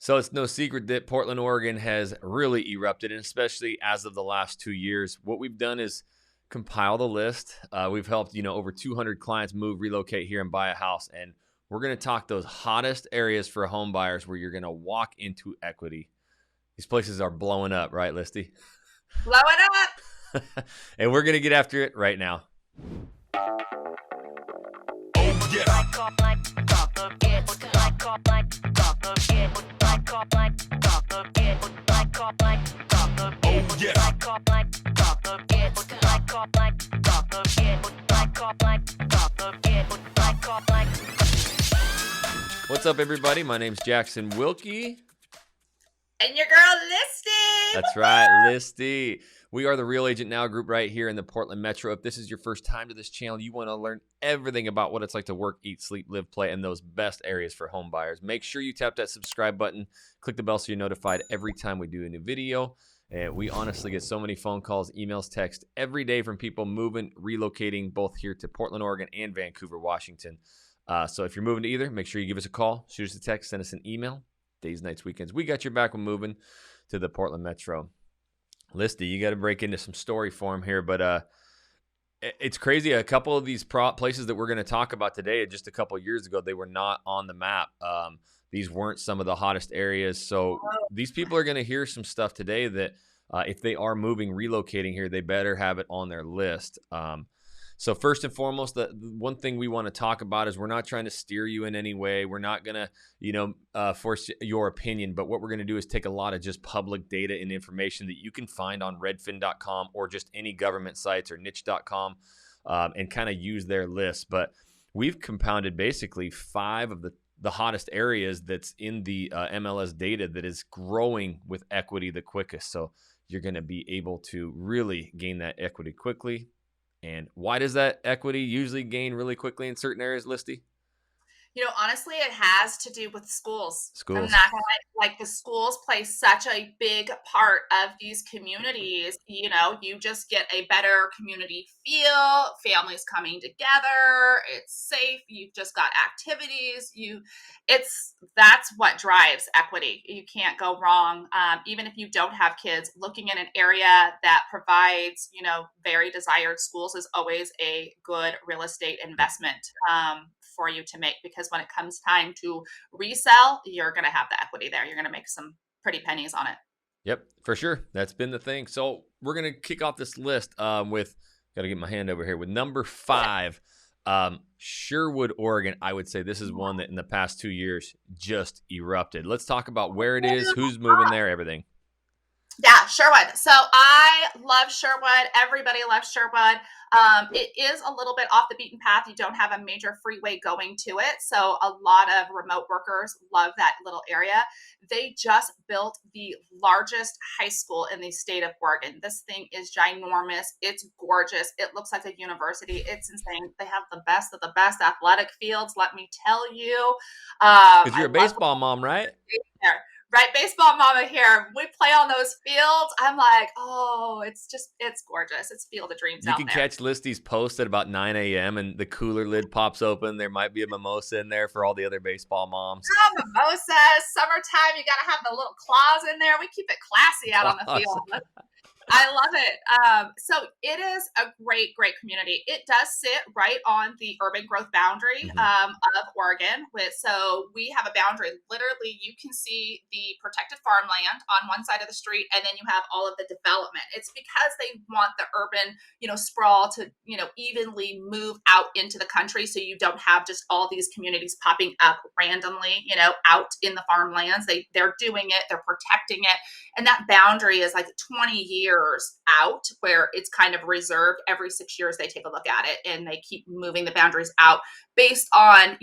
So it's no secret that Portland, Oregon has really erupted, and especially as of the last 2 years. What we've done is compile the list. We've helped, over 200 clients move, relocate here, and buy a house. And we're going to talk those hottest areas for home buyers where you're going to walk into equity. These places are blowing up, right, Listy? Blow it up. And we're going to get after it right now. What's up, everybody? My name's Jackson Wilkie. And your girl, Listy. That's right, Listy. We are the Real Agent Now group right here in the Portland Metro. If this is your first time to this channel, you want to learn everything about what it's like to work, eat, sleep, live, play, and those best areas for home buyers. Make sure you tap that subscribe button. Click the bell so you're notified every time we do a new video. And we honestly get so many phone calls, emails, texts every day from people moving, relocating both here to Portland, Oregon, and Vancouver, Washington. So if you're moving to either, make sure you give us a call, shoot us a text, send us an email. Days, nights, weekends. We got your back when moving to the Portland Metro. Listy, you got to break into some story form here, but it's crazy. A couple of these places that we're going to talk about today, just a couple of years ago, they were not on the map. These weren't some of the hottest areas. So these people are going to hear some stuff today that if they are moving, relocating here, they better have it on their list. So first and foremost, the one thing we want to talk about is we're not trying to steer you in any way. We're not going to, force your opinion. But what we're going to do is take a lot of just public data and information that you can find on redfin.com or just any government sites or niche.com and kind of use their list. But we've compounded basically 5 of the hottest areas that's in the MLS data that is growing with equity the quickest. So you're going to be able to really gain that equity quickly. And why does that equity usually gain really quickly in certain areas, Listy? Honestly, it has to do with schools. I'm Schools. not gonna like the schools play such a big part of these communities. You just get a better community feel, families coming together, it's safe, you've just got activities, that's what drives equity. You can't go wrong. Even if you don't have kids, looking in an area that provides, very desired schools is always a good real estate investment for you to make, because when it comes time to resell, you're going to have the equity there. You're going to make some pretty pennies on it. Yep, for sure. That's been the thing. So we're going to kick off this list with, got to get my hand over here, with number 5, Sherwood, Oregon. I would say this is one that in the past 2 years just erupted. Let's talk about where it is, who's moving there, everything. Yeah, Sherwood. So I love Sherwood. Everybody loves Sherwood. It is a little bit off the beaten path. You don't have a major freeway going to it. So a lot of remote workers love that little area. They just built the largest high school in the state of Oregon. This thing is ginormous. It's gorgeous. It looks like a university. It's insane. They have the best of the best athletic fields, let me tell you. Because you're a baseball mom, right? Right, baseball mama here. We play on those fields. I'm like, it's gorgeous. It's field of dreams out there. You can catch Listy's post at about 9 a.m. and the cooler lid pops open. There might be a mimosa in there for all the other baseball moms. Oh, mimosas, summertime. You got to have the little claws in there. We keep it classy out on the field. I love it. So it is a great, great community. It does sit right on the urban growth boundary of Oregon. So we have a boundary. Literally, you can see the protected farmland on one side of the street, and then you have all of the development. It's because they want the urban, sprawl to, evenly move out into the country, so you don't have just all these communities popping up randomly, out in the farmlands. They're doing it. They're protecting it. And that boundary is like 20 years out, where it's kind of reserved. Every 6 years they take a look at it, and they keep moving the boundaries out based on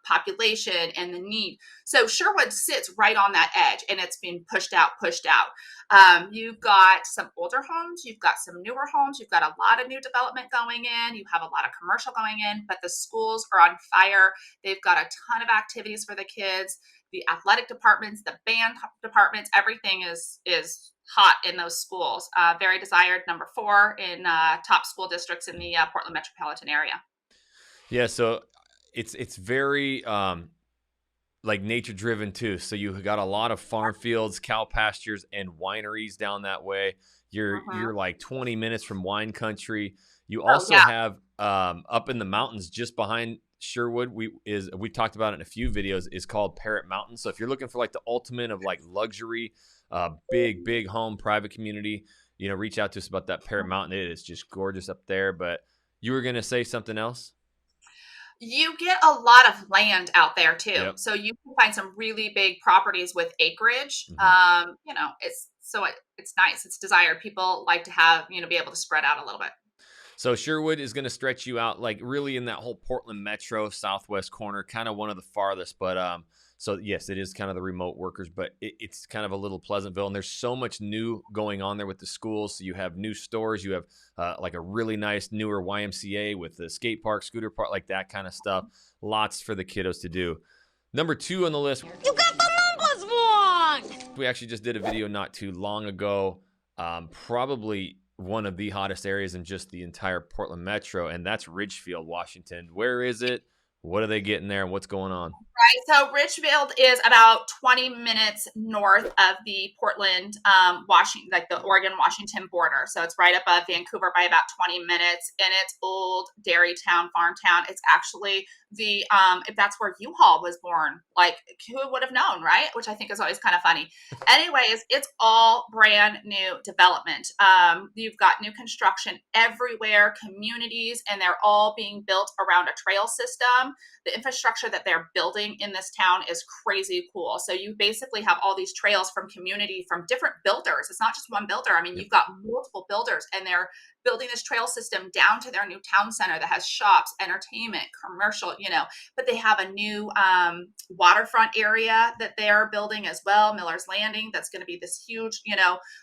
population and the need. So Sherwood sits right on that edge, and it's being pushed out. You've got some older homes, you've got some newer homes, you've got a lot of new development going in, you have a lot of commercial going in, but the schools are on fire. They've got a ton of activities for the kids. The athletic departments, the band departments, everything is hot in those schools. Very desired, number 4 in top school districts in the Portland metropolitan area. Yeah, so it's very like nature driven too. So you got a lot of farm fields, cow pastures, and wineries down that way. You're like 20 minutes from wine country. You Oh also yeah. have up in the mountains just behind Sherwood. We talked about it in a few videos. Is called Parrot Mountain. So if you're looking for like the ultimate of like luxury, big home private community, reach out to us about that Parrot Mountain. It is just gorgeous up there. But you were gonna say something else? You get a lot of land out there too. Yep. So you can find some really big properties with acreage. Mm-hmm. It's nice. It's desired. People like to have, be able to spread out a little bit. So Sherwood is going to stretch you out like really in that whole Portland metro southwest corner, kind of one of the farthest. But so yes, it is kind of the remote workers, but it's kind of a little Pleasantville, and there's so much new going on there with the schools. So you have new stores, you have like a really nice newer YMCA with the skate park, scooter park, like that kind of stuff. Lots for the kiddos to do. Number 2 on the list. You got the numbers wrong! We actually just did a video not too long ago. Probably one of the hottest areas in just the entire Portland metro, and that's Ridgefield, Washington. Where is it? What are they getting there, and what's going on? Right. So Ridgefield is about 20 minutes north of the Portland, Washington, like the Oregon-Washington border. So it's right above Vancouver by about 20 minutes, and it's old dairy town, farm town. It's actually if that's where U-Haul was born, like who would have known, right? Which I think is always kind of funny. Anyways, it's all brand new development. You've got new construction everywhere, communities, and they're all being built around a trail system. The infrastructure that they're building in this town is crazy cool. So you basically have all these trails from community, from different builders. It's not just one builder. I mean, you've got multiple builders, and they're building this trail system down to their new town center that has shops, entertainment, commercial, but they have a new waterfront area that they're building as well, Miller's Landing. That's going to be this huge,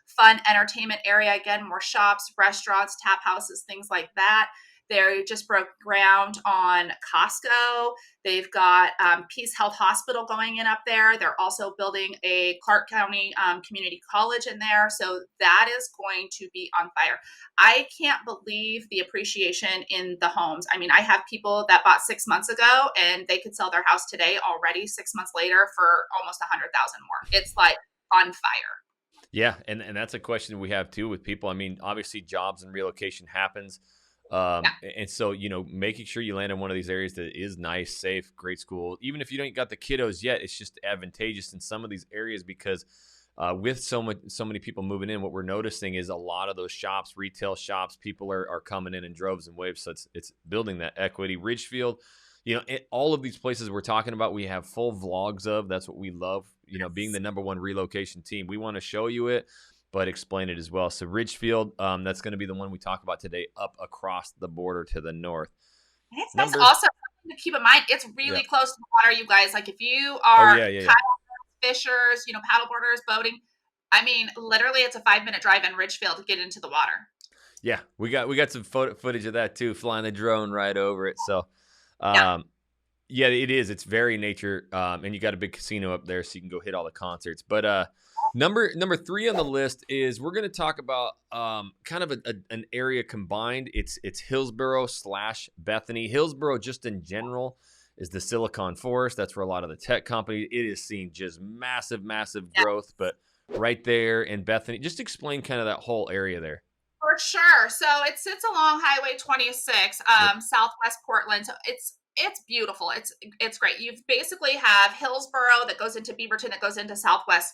fun entertainment area. Again, more shops, restaurants, tap houses, things like that. They just broke ground on Costco. They've got Peace Health Hospital going in up there. They're also building a Clark County Community College in there. So that is going to be on fire. I can't believe the appreciation in the homes. I mean, I have people that bought 6 months ago and they could sell their house today already 6 months later for almost 100,000 more. It's like on fire. Yeah, and that's a question we have too with people. I mean, obviously jobs and relocation happens. And so, making sure you land in one of these areas that is nice, safe, great school, even if you don't got the kiddos yet, it's just advantageous in some of these areas because with so many people moving in, what we're noticing is a lot of those shops, retail shops, people are coming in droves and waves. So it's building that equity. Ridgefield, all of these places we're talking about, we have full vlogs of. That's what we love, being the #1 relocation team. We want to show you it, but explain it as well. So Ridgefield, that's going to be the one we talk about today, up across the border to the north. That's also something to keep in mind. It's really close to the water, you guys. Like if you are kayakers, fishers, paddleboarders, boating, I mean, literally it's a 5-minute drive in Ridgefield to get into the water. Yeah, we got some footage of that too, flying the drone right over it. So, yeah, it is. It's very nature, and you got a big casino up there, so you can go hit all the concerts. But number 3 on the list is we're going to talk about kind of an area combined. It's Hillsboro / Bethany. Hillsboro, just in general, is the Silicon Forest. That's where a lot of the tech companies. It is seeing just massive growth. But right there in Bethany, just explain kind of that whole area there. For sure. So it sits along Highway 26, Southwest Portland. So it's beautiful. It's great. You basically have Hillsboro that goes into Beaverton, that goes into Southwest,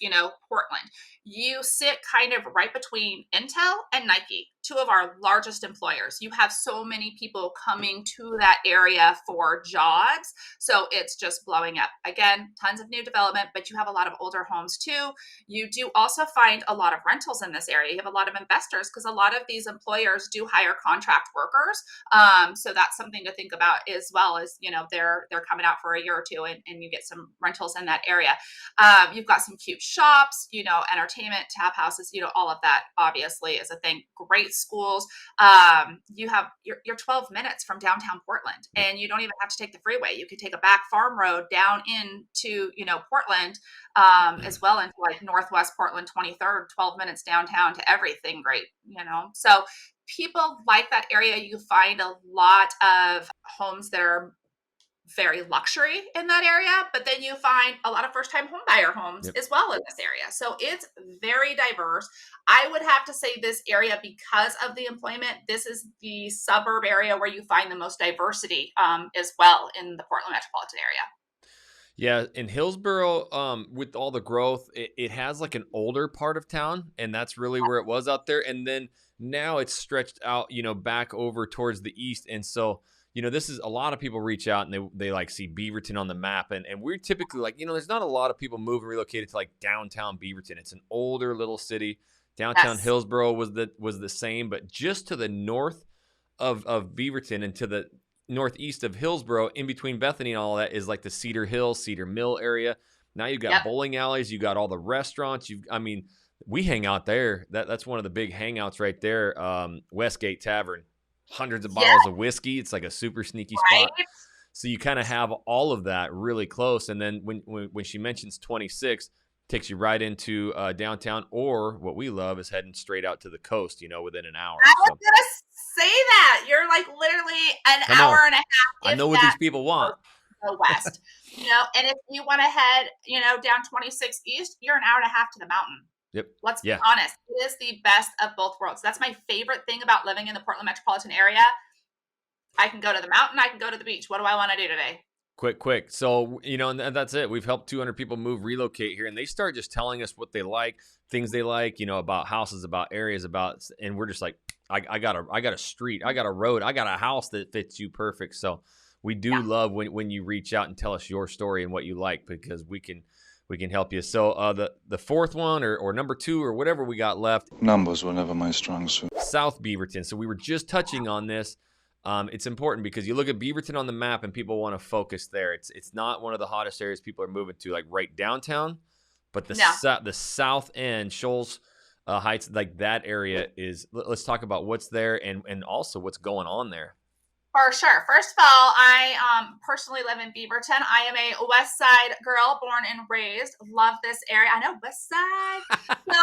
Portland. You sit kind of right between Intel and Nike, 2 of our largest employers. You have so many people coming to that area for jobs. So it's just blowing up. Again, tons of new development, but you have a lot of older homes too. You do also find a lot of rentals in this area. You have a lot of investors because a lot of these employers do hire contract workers. So that's something to think about as well as, they're coming out for a year or two and you get some rentals in that area. You've got some cute shops, entertainment, tap houses, all of that obviously is a thing. Great schools. You're 12 minutes from downtown Portland and you don't even have to take the freeway. You could take a back farm road down into, Portland, as well into like Northwest Portland, 23rd, 12 minutes downtown to everything great, So people like that area. You find a lot of homes that are very luxury in that area, but then you find a lot of first-time homebuyer homes Yep. as well in this area. So it's very diverse. I would have to say this area, because of the employment, this is the suburb area where you find the most diversity as well in the Portland metropolitan area. Yeah, in Hillsboro, with all the growth, it has like an older part of town, and that's really where it was out there. And then now it's stretched out, back over towards the east. And so, this is a lot of people reach out and they like see Beaverton on the map. And we're typically like, there's not a lot of people move and relocated to like downtown Beaverton. It's an older little city. Downtown Yes. Hillsboro was the same, but just to the north of Beaverton and to the northeast of Hillsboro, in between Bethany and all that, is like the Cedar Hill, Cedar Mill area. Now you've got bowling alleys, you got all the restaurants. We hang out there. That's one of the big hangouts right there. Westgate Tavern, hundreds of bottles of whiskey. It's like a super sneaky spot. So you kind of have all of that really close. And then when she mentions 26, takes you right into downtown, or what we love is heading straight out to the coast, within an hour. I was gonna say that. You're like literally an hour and a half. I know what these people want. Go west. And if you want to head, down 26 east, you're an hour and a half to the mountain. Yep. Let's be honest. It is the best of both worlds. That's my favorite thing about living in the Portland metropolitan area. I can go to the mountain. I can go to the beach. What do I want to do today? Quick. So, and that's it. We've helped 200 people move, relocate here, and they start just telling us what they like, things they like, about houses, about areas, and we're just like, I got a street, I got a road, I got a house that fits you perfect. So we do love when you reach out and tell us your story and what you like, because we can help you. So the fourth one or number 2 or whatever we got left. Numbers were never my strong suit. South Beaverton. So we were just touching on this. It's important because you look at Beaverton on the map and people want to focus there. It's not one of the hottest areas people are moving to, like right downtown, but the south end, Shoals Heights, like that area is. Let's talk about what's there and also what's going on there. For sure. First of all, I personally live in Beaverton. I am a West Side girl, born and raised. Love this area. I know, West Side. So,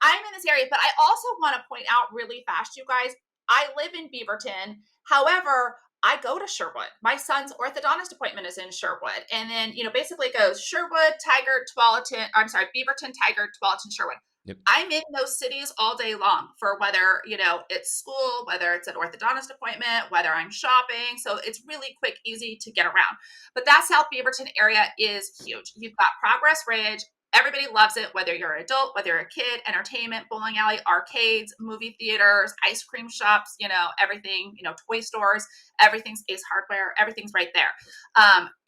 I'm in this area, but I also want to point out really fast, you guys, I live in Beaverton. However, I go to Sherwood. My son's orthodontist appointment is in Sherwood. And then, basically it goes Sherwood, Beaverton, Tigard, Tualatin, Sherwood. Yep. I'm in those cities all day long for whether, it's school, whether it's an orthodontist appointment, whether I'm shopping. So it's really quick, easy to get around. But that South Beaverton area is huge. You've got Progress Ridge. Everybody loves it, whether you're an adult, whether you're a kid, entertainment, bowling alley, arcades, movie theaters, ice cream shops, everything, toy stores, everything's Ace Hardware, everything's right there.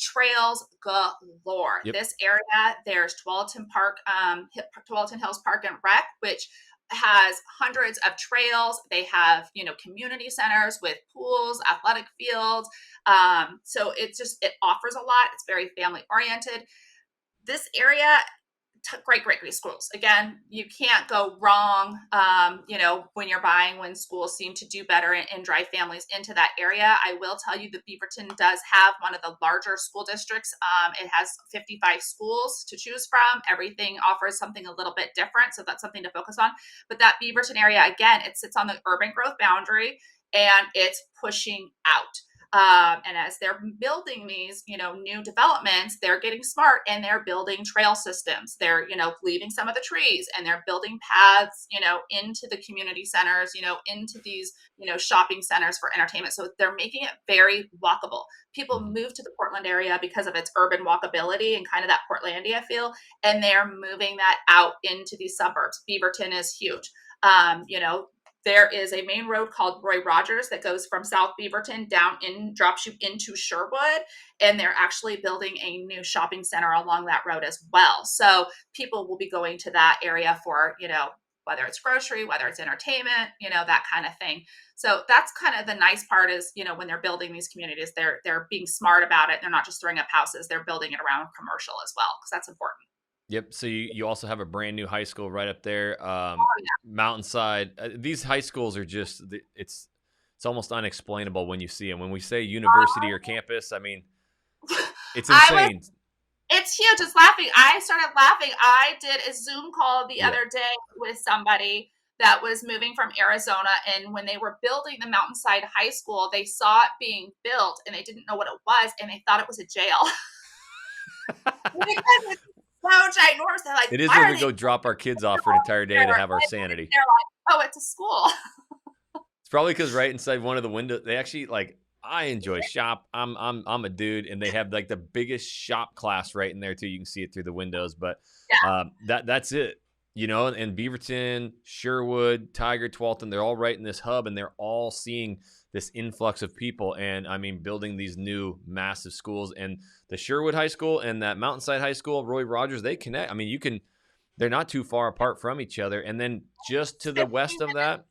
Trails galore. Yep. This area, there's Tualatin Hills Park and Rec, which has hundreds of trails. They have, community centers with pools, athletic fields. So it offers a lot. It's very family oriented. This area, great schools. Again, you can't go wrong, when schools seem to do better and drive families into that area. I will tell you that Beaverton does have one of the larger school districts. It has 55 schools to choose from. Everything offers something a little bit different. So that's something to focus on. But that Beaverton area, again, it sits on the urban growth boundary and it's pushing out. And as they're building these, new developments, they're getting smart and they're building trail systems. They're, leaving some of the trees and they're building paths, into the community centers, into these, shopping centers for entertainment. So they're making it very walkable. People move to the Portland area because of its urban walkability and kind of that Portlandia feel. And they're moving that out into these suburbs. Beaverton is huge. There is a main road called Roy Rogers that goes from South Beaverton drops you into Sherwood, and they're actually building a new shopping center along that road as well. So people will be going to that area for, whether it's grocery, whether it's entertainment, that kind of thing. So that's kind of the nice part is, when they're building these communities, they're being smart about it. They're not just throwing up houses, they're building it around commercial as well, because that's important. Yep. So you also have a brand new high school right up there, Mountainside. These high schools are just it's almost unexplainable when you see them. When we say university or campus, I mean, it's insane. It's huge. It's laughing. I started laughing. I did a Zoom call the other day with somebody that was moving from Arizona. And when they were building the Mountainside High School, they saw it being built and they didn't know what it was. And they thought it was a jail. Because it's so ginormous. They're like, It is why where are we they go drop our kids off for an entire day to have our and sanity. they're like, oh, it's a school. It's probably because right inside one of the windows, they actually like. I enjoy shop. I'm a dude, and they have like the biggest shop class right in there too. You can see it through the windows, but that's it. You know, and Beaverton, Sherwood, Tiger, Tualatin, they're all right in this hub, and they're all seeing this influx of people. And I mean, building these new massive schools, and the Sherwood High School and that Mountainside High School, Roy Rogers, they connect. I mean, they're not too far apart from each other. And then just to the west of that,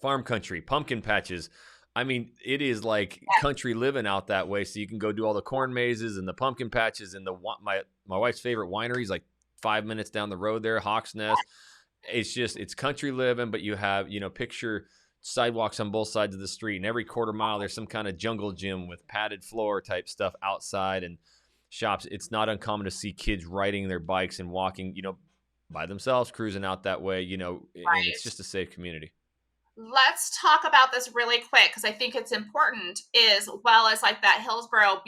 farm country, pumpkin patches. I mean, it is like country living out that way. So you can go do all the corn mazes and the pumpkin patches and my wife's favorite winery is like 5 minutes down the road there, Hawk's Nest. It's country living, but you have, picture sidewalks on both sides of the street, and every quarter mile there's some kind of jungle gym with padded floor type stuff outside and shops. It's not uncommon to see kids riding their bikes and walking, by themselves, cruising out that way, and it's just a safe community. Let's talk about this really quick because I think it's important, as well as like that Hillsboro,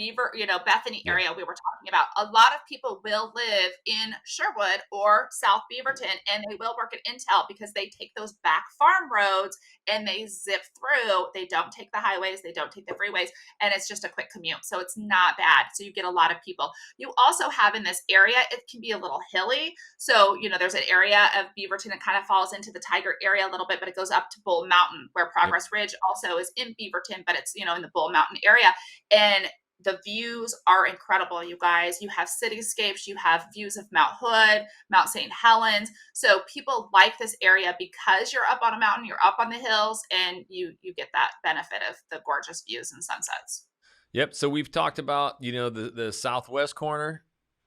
Bethany area we were talking about. A lot of people will live in Sherwood or South Beaverton, and they will work at Intel because they take those back farm roads and they zip through. They don't take the highways, they don't take the freeways, and it's just a quick commute. So it's not bad. So you get a lot of people. You also have in this area, it can be a little hilly. So, there's an area of Beaverton that kind of falls into the Tiger area a little bit, but it goes up to Bull Mountain, where Progress Ridge also is in Beaverton, but it's, in the Bull Mountain area. And the views are incredible, you guys. You have cityscapes, you have views of Mount Hood, Mount St. Helens. So people like this area because you're up on a mountain, you're up on the hills, and you get that benefit of the gorgeous views and sunsets. Yep. So we've talked about, the southwest corner,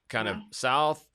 kind of south,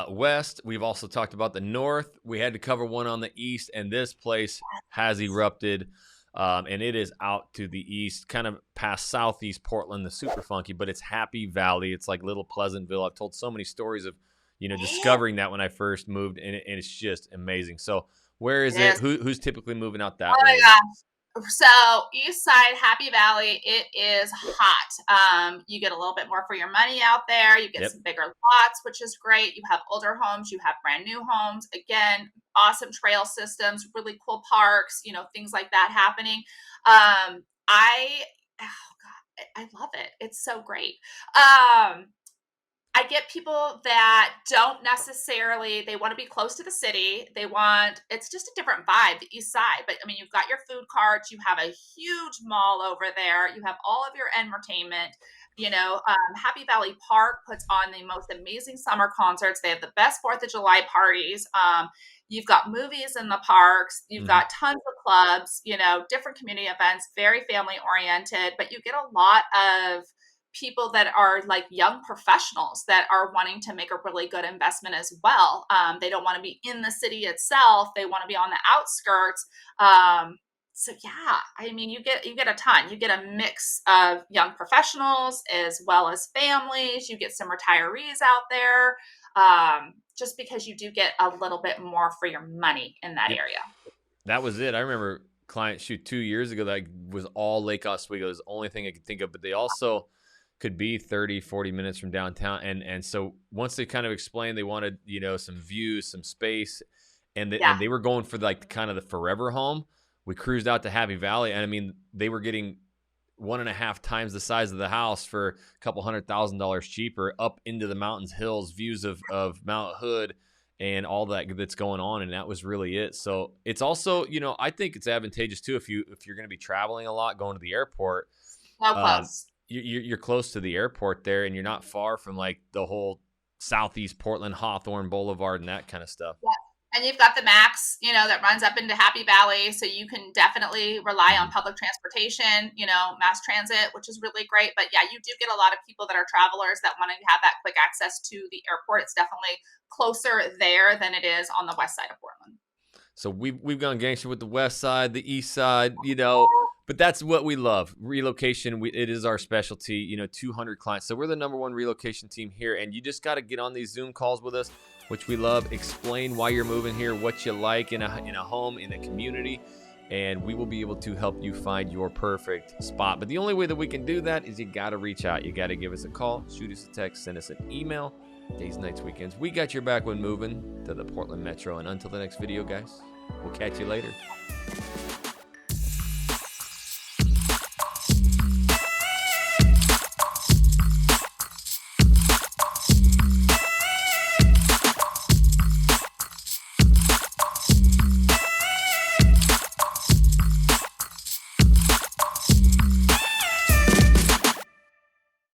west. We've also talked about the north. We had to cover one on the east, and this place has erupted. And it is out to the east, kind of past southeast Portland, the super funky, but it's Happy Valley. It's like Little Pleasantville. I've told so many stories of, discovering that when I first moved, and it's just amazing. So where is it? Who's typically moving out that way? Oh my gosh. So east side, Happy Valley, it is hot. You get a little bit more for your money out there. You get some bigger lots, which is great. You have older homes, you have brand new homes. Again, awesome trail systems, really cool parks, things like that happening. I love it. It's so great. I get people that don't necessarily, they want to be close to the city. It's just a different vibe, the east side. But I mean, you've got your food carts, you have a huge mall over there, you have all of your entertainment. Happy Valley Park puts on the most amazing summer concerts. They have the best 4th of July parties. You've got movies in the parks. You've got tons of clubs, different community events, very family oriented, but you get a lot of people that are like young professionals that are wanting to make a really good investment as well. They don't want to be in the city itself. They want to be on the outskirts. So yeah, I mean, you get a ton. You get a mix of young professionals as well as families. You get some retirees out there, just because you do get a little bit more for your money in that area. That was it. I remember client 2 years ago that was all Lake Oswego. It was the only thing I could think of, but they also could be 30, 40 minutes from downtown. And so once they kind of explained they wanted, some views, some space, and they were going for like kind of the forever home, we cruised out to Happy Valley. And I mean, they were getting 1.5 times the size of the house for a couple $100,000 cheaper, up into the mountains, hills, views of Mount Hood and all that's going on. And that was really it. So it's also, I think it's advantageous too, if you're going to be traveling a lot, going to the airport. You're close to the airport there, and you're not far from like the whole Southeast Portland, Hawthorne Boulevard, and that kind of stuff. Yeah. And you've got the MAX, that runs up into Happy Valley. So you can definitely rely on public transportation, mass transit, which is really great. But yeah, you do get a lot of people that are travelers that want to have that quick access to the airport. It's definitely closer there than it is on the west side of Portland. So we've gone gangster with the west side, the east side, you know, but that's what we love. Relocation, it is our specialty, you know, 200 clients. So we're the #1 relocation team here, and you just got to get on these Zoom calls with us, which we love. Explain why you're moving here, what you like in a home, in a community, and we will be able to help you find your perfect spot. But the only way that we can do that is you got to reach out. You got to give us a call, shoot us a text, send us an email. Days, nights, weekends. We got your back when moving to the Portland Metro. And until the next video, guys, we'll catch you later.